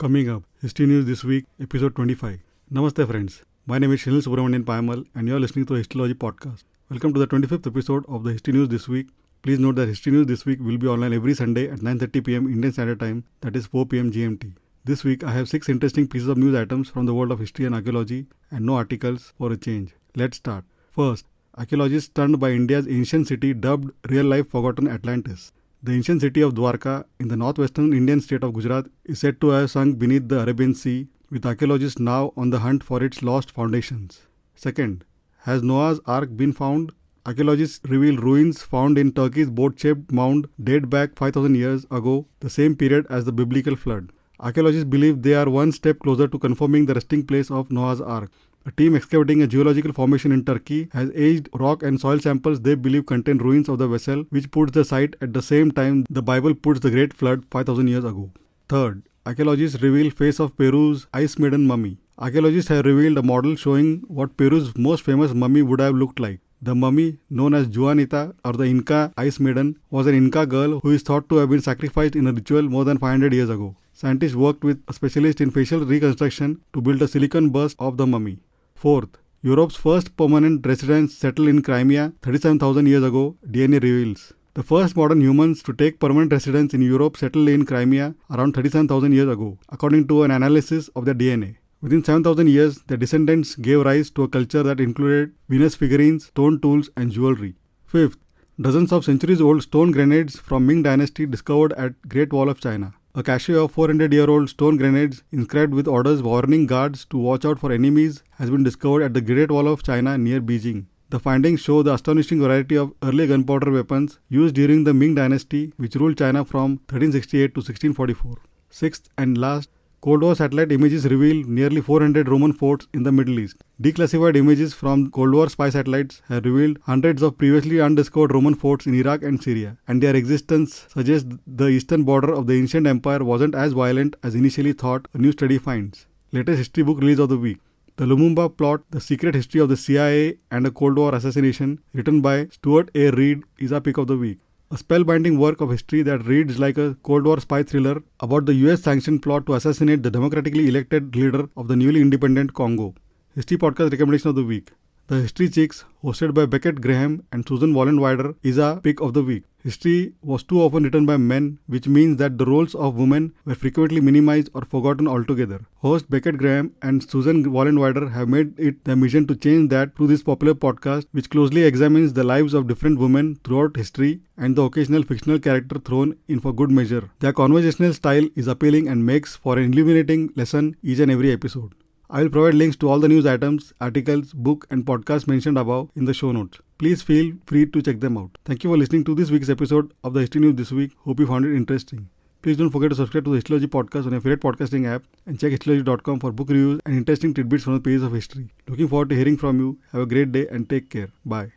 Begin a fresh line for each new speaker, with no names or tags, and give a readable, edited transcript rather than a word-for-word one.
Coming up, History News This Week, Episode 25. Namaste friends, my name is Shinil Subramanian Payamal and you are listening to the Histology Podcast. Welcome to the 25th episode of the History News This Week. Please note that History News This Week will be online every Sunday at 9:30 pm Indian Standard Time, that is 4 pm GMT. This week I have 6 interesting pieces of news items from the world of history and archaeology and no articles for a change. Let's start. First, archaeologists stunned by India's ancient city dubbed real-life forgotten Atlantis. The ancient city of Dwarka in the northwestern Indian state of Gujarat is said to have sunk beneath the Arabian Sea, with archaeologists now on the hunt for its lost foundations. Second, has Noah's Ark been found? Archaeologists reveal ruins found in Turkey's boat-shaped mound date back 5,000 years ago, the same period as the biblical flood. Archaeologists believe they are one step closer to confirming the resting place of Noah's Ark. A team excavating a geological formation in Turkey has aged rock and soil samples they believe contain ruins of the vessel, which puts the site at the same time the Bible puts the Great Flood 5,000 years ago. Third, archaeologists reveal face of Peru's ice maiden mummy. Archaeologists have revealed a model showing what Peru's most famous mummy would have looked like. The mummy, known as Juanita or the Inca Ice Maiden, was an Inca girl who is thought to have been sacrificed in a ritual more than 500 years ago. Scientists worked with a specialist in facial reconstruction to build a silicon bust of the mummy. Fourth, Europe's first permanent residents settled in Crimea 37,000 years ago, DNA reveals. The first modern humans to take permanent residence in Europe settled in Crimea around 37,000 years ago, according to an analysis of their DNA. Within 7,000 years, their descendants gave rise to a culture that included Venus figurines, stone tools, and jewelry. Fifth, dozens of centuries-old stone grenades from Ming Dynasty discovered at Great Wall of China. A cache of 400-year-old stone grenades inscribed with orders warning guards to watch out for enemies has been discovered at the Great Wall of China near Beijing. The findings show the astonishing variety of early gunpowder weapons used during the Ming Dynasty, which ruled China from 1368 to 1644. Sixth and last, Cold War satellite images reveal nearly 400 Roman forts in the Middle East. Declassified images from Cold War spy satellites have revealed hundreds of previously undiscovered Roman forts in Iraq and Syria, and their existence suggests the eastern border of the ancient empire wasn't as violent as initially thought, a new study finds. Latest history book release of the week: The Lumumba Plot, The Secret History of the CIA and a Cold War Assassination, written by Stuart A. Reid, is our pick of the week. A spellbinding work of history that reads like a Cold War spy thriller about the US-sanctioned plot to assassinate the democratically elected leader of the newly independent Congo. History Podcast Recommendation of the Week: The History Chicks, hosted by Beckett Graham and Susan Wallenweider, is our pick of the week. History was too often written by men, which means that the roles of women were frequently minimized or forgotten altogether. Host Beckett Graham and Susan Wallenweider have made it their mission to change that through this popular podcast, which closely examines the lives of different women throughout history and the occasional fictional character thrown in for good measure. Their conversational style is appealing and makes for an illuminating lesson each and every episode. I will provide links to all the news items, articles, book and podcasts mentioned above in the show notes. Please feel free to check them out. Thank you for listening to this week's episode of the History News This Week. Hope you found it interesting. Please don't forget to subscribe to the Histology Podcast on your favorite podcasting app and check histology.com for book reviews and interesting tidbits from the pages of history. Looking forward to hearing from you. Have a great day and take care. Bye.